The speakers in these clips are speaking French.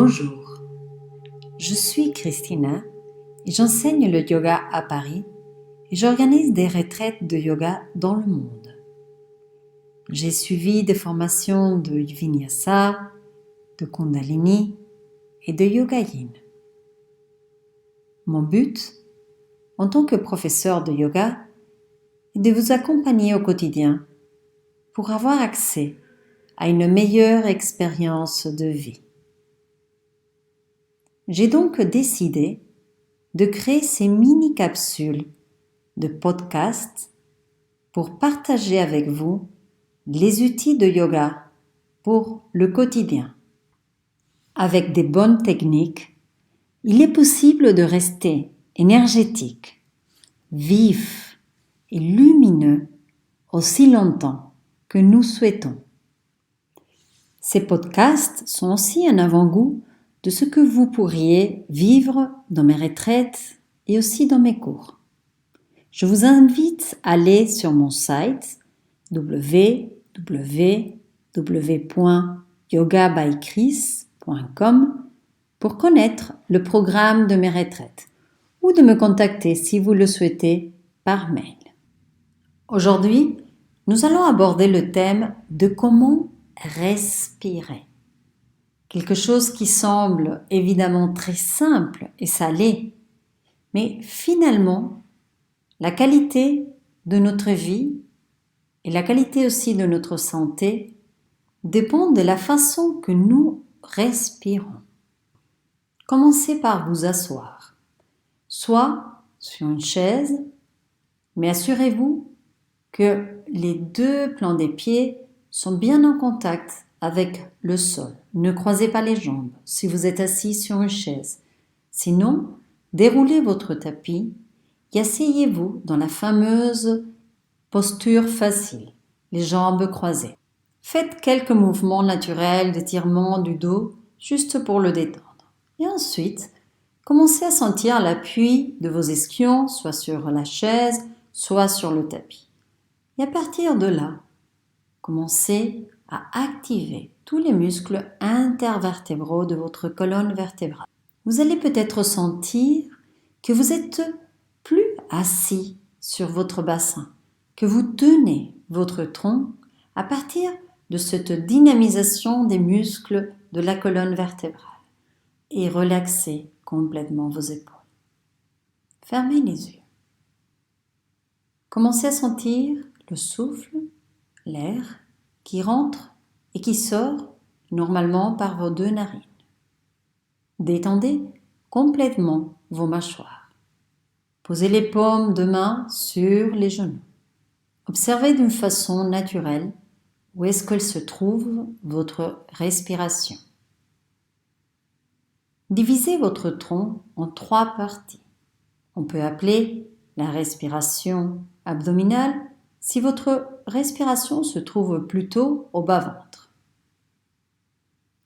Bonjour, je suis Christina et j'enseigne le yoga à Paris et j'organise des retraites de yoga dans le monde. J'ai suivi des formations de Vinyasa, de Kundalini et de Yoga Yin. Mon but, en tant que professeur de yoga, est de vous accompagner au quotidien pour avoir accès à une meilleure expérience de vie. J'ai donc décidé de créer ces mini-capsules de podcast pour partager avec vous les outils de yoga pour le quotidien. Avec des bonnes techniques, il est possible de rester énergétique, vif et lumineux aussi longtemps que nous souhaitons. Ces podcasts sont aussi un avant-goût de ce que vous pourriez vivre dans mes retraites et aussi dans mes cours. Je vous invite à aller sur mon site www.yogabykris.com pour connaître le programme de mes retraites ou de me contacter si vous le souhaitez par mail. Aujourd'hui, nous allons aborder le thème de comment respirer. Quelque chose qui semble évidemment très simple et ça l'est, mais finalement, la qualité de notre vie et la qualité aussi de notre santé dépendent de la façon que nous respirons. Commencez par vous asseoir, soit sur une chaise, mais assurez-vous que les deux plans des pieds sont bien en contact avec le sol. Ne croisez pas les jambes si vous êtes assis sur une chaise. Sinon, déroulez votre tapis et asseyez-vous dans la fameuse posture facile, les jambes croisées. Faites quelques mouvements naturels d'étirement du dos juste pour le détendre. Et ensuite, commencez à sentir l'appui de vos ischions, soit sur la chaise, soit sur le tapis. Et à partir de là, commencez à activer tous les muscles intervertébraux de votre colonne vertébrale. Vous allez peut-être sentir que vous êtes plus assis sur votre bassin, que vous tenez votre tronc à partir de cette dynamisation des muscles de la colonne vertébrale et relaxez complètement vos épaules. Fermez les yeux. Commencez à sentir le souffle, l'air qui rentre et qui sort normalement par vos deux narines. Détendez complètement vos mâchoires. Posez les paumes de main sur les genoux. Observez d'une façon naturelle où est-ce que se trouve votre respiration. Divisez votre tronc en 3 parties. On peut appeler la respiration abdominale si votre respiration se trouve plutôt au bas-ventre.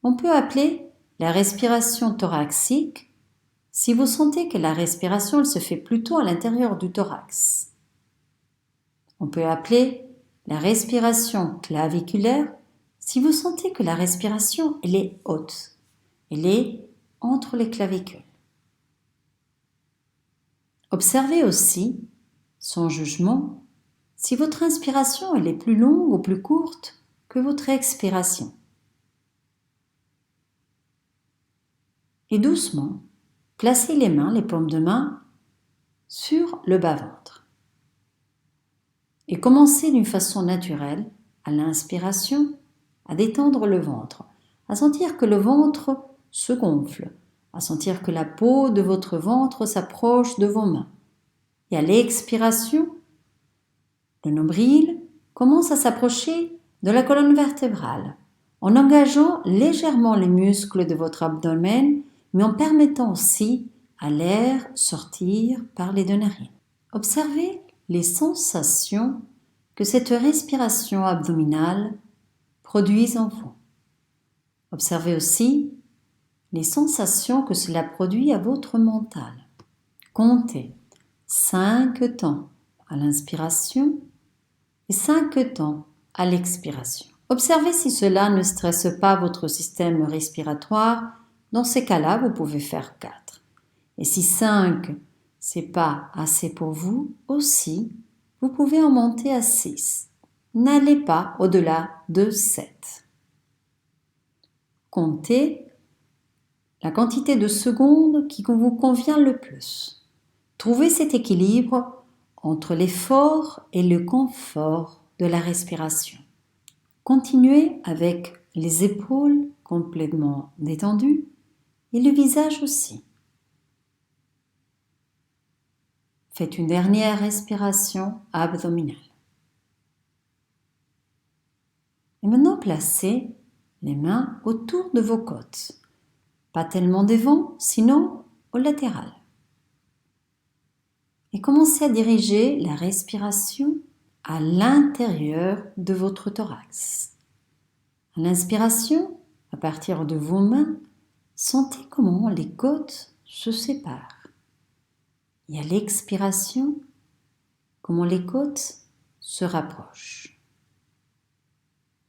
On peut appeler la respiration thoracique si vous sentez que la respiration elle se fait plutôt à l'intérieur du thorax. On peut appeler la respiration claviculaire si vous sentez que la respiration elle est haute, elle est entre les clavicules. Observez aussi, sans jugement, si votre inspiration elle est plus longue ou plus courte que votre expiration. Et doucement, placez les mains, les paumes de main, sur le bas-ventre. Et commencez d'une façon naturelle, à l'inspiration, à détendre le ventre, à sentir que le ventre se gonfle, à sentir que la peau de votre ventre s'approche de vos mains. Et à l'expiration, le nombril commence à s'approcher de la colonne vertébrale, en engageant légèrement les muscles de votre abdomen, mais en permettant aussi à l'air sortir par les deux narines. Observez les sensations que cette respiration abdominale produit en vous. Observez aussi les sensations que cela produit à votre mental. Comptez 5 temps à l'inspiration et 5 temps à l'expiration. Observez si cela ne stresse pas votre système respiratoire Dans ces cas-là, vous pouvez faire 4. Et si 5, c'est pas assez pour vous, aussi, vous pouvez en monter à 6. N'allez pas au-delà de 7. Comptez la quantité de secondes qui vous convient le plus. Trouvez cet équilibre entre l'effort et le confort de la respiration. Continuez avec les épaules complètement détendues et le visage aussi. Faites une dernière respiration abdominale. Et maintenant, placez les mains autour de vos côtes. Pas tellement devant, sinon au latéral. Et commencez à diriger la respiration à l'intérieur de votre thorax. À l'inspiration, à partir de vos mains, sentez comment les côtes se séparent. Et à l'expiration, comment les côtes se rapprochent.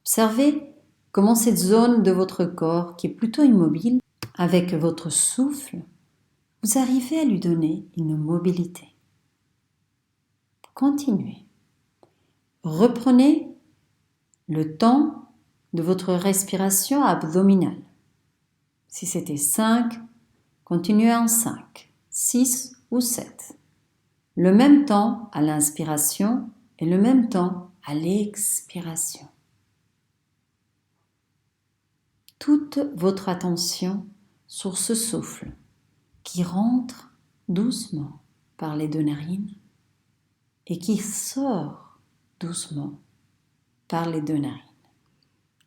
Observez comment cette zone de votre corps, qui est plutôt immobile, avec votre souffle, vous arrivez à lui donner une mobilité. Continuez. Reprenez le temps de votre respiration abdominale. Si c'était 5, continuez en 5, 6 ou 7. Le même temps à l'inspiration et le même temps à l'expiration. Toute votre attention sur ce souffle qui rentre doucement par les 2 narines et qui sort doucement par les 2 narines.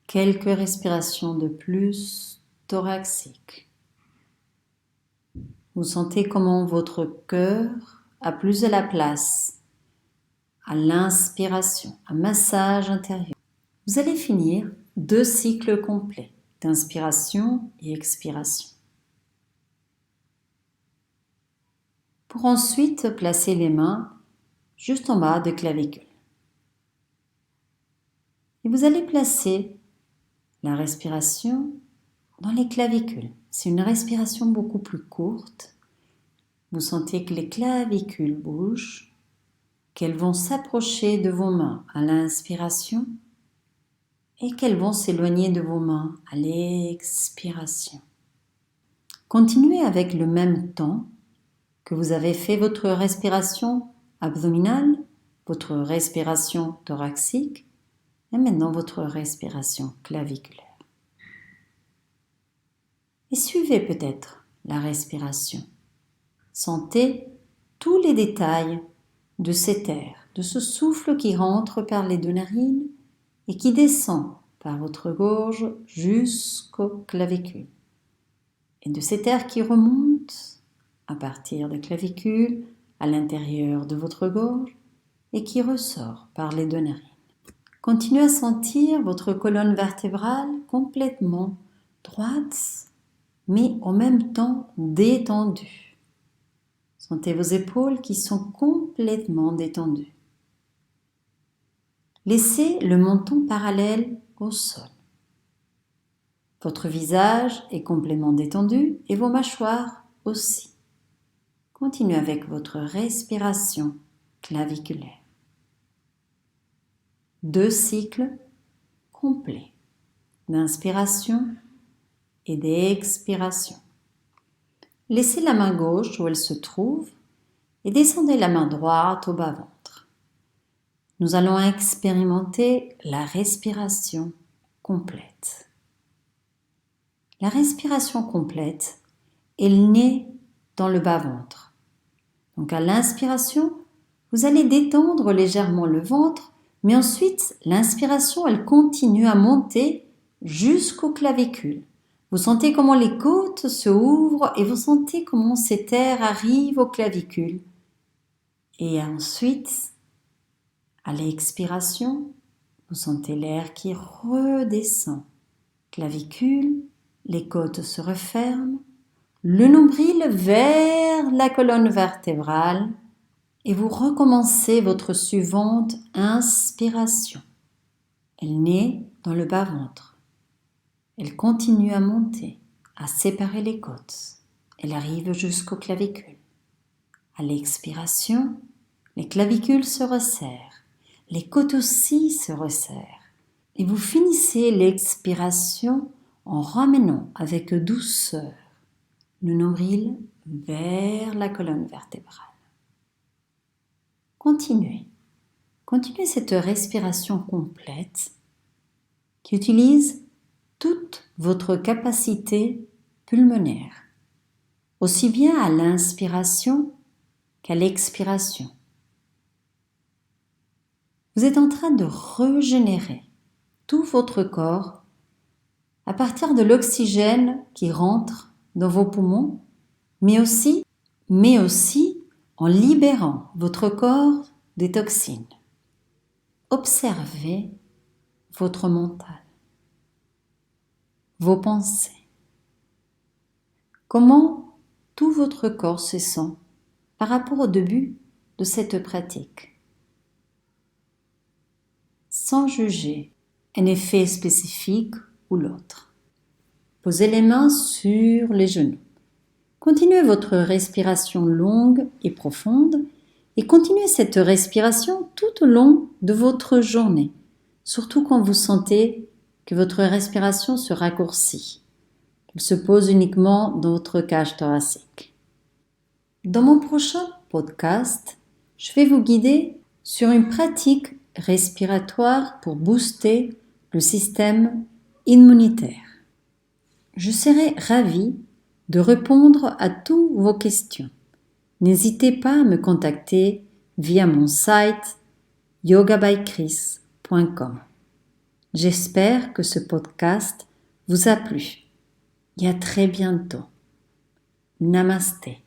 Quelques respirations de plus thoraciques. Vous sentez comment votre cœur a plus de la place à l'inspiration, un massage intérieur. Vous allez finir 2 cycles complets d'inspiration et expiration. Pour ensuite placer les mains juste en bas de clavicule. Et vous allez placer la respiration dans les clavicules. C'est une respiration beaucoup plus courte. Vous sentez que les clavicules bougent, qu'elles vont s'approcher de vos mains à l'inspiration et qu'elles vont s'éloigner de vos mains à l'expiration. Continuez avec le même temps que vous avez fait votre respiration abdominale, votre respiration thoracique et maintenant votre respiration claviculaire. Et suivez peut-être la respiration. Sentez tous les détails de cet air, de ce souffle qui rentre par les 2 narines et qui descend par votre gorge jusqu'aux clavicules. Et de cet air qui remonte à partir des clavicules à l'intérieur de votre gorge et qui ressort par les 2 narines. Continuez à sentir votre colonne vertébrale complètement droite, mais en même temps détendue. Sentez vos épaules qui sont complètement détendues. Laissez le menton parallèle au sol. Votre visage est complètement détendu et vos mâchoires aussi. Continuez avec votre respiration claviculaire. 2 cycles complets d'inspiration et d'expiration. Laissez la main gauche où elle se trouve et descendez la main droite au bas-ventre. Nous allons expérimenter la respiration complète. La respiration complète, elle naît dans le bas-ventre. Donc à l'inspiration, vous allez détendre légèrement le ventre, mais ensuite l'inspiration, elle continue à monter jusqu'aux clavicules. Vous sentez comment les côtes se ouvrent et vous sentez comment cet air arrive aux clavicules. Et ensuite, à l'expiration, vous sentez l'air qui redescend. Clavicule, les côtes se referment, le nombril vers la colonne vertébrale et vous recommencez votre suivante inspiration. Elle naît dans le bas-ventre. Elle continue à monter à séparer les côtes. Elle arrive jusqu'aux clavicules. À l'expiration, les clavicules se resserrent, les côtes aussi se resserrent. Et vous finissez l'expiration en ramenant avec douceur le nombril vers la colonne vertébrale. Continuez. Continuez cette respiration complète qui utilise toute votre capacité pulmonaire, aussi bien à l'inspiration qu'à l'expiration. Vous êtes en train de régénérer tout votre corps à partir de l'oxygène qui rentre dans vos poumons, mais aussi en libérant votre corps des toxines. Observez votre mental, vos pensées. Comment tout votre corps se sent par rapport au début de cette pratique. Sans juger un effet spécifique ou l'autre. Posez les mains sur les genoux. Continuez votre respiration longue et profonde et continuez cette respiration tout au long de votre journée, surtout quand vous sentez que votre respiration se raccourcit, qu'elle se pose uniquement dans votre cage thoracique. Dans mon prochain podcast, je vais vous guider sur une pratique respiratoire pour booster le système immunitaire. Je serai ravie de répondre à toutes vos questions. N'hésitez pas à me contacter via mon site yogabykris.com. J'espère que ce podcast vous a plu et à très bientôt. Namasté.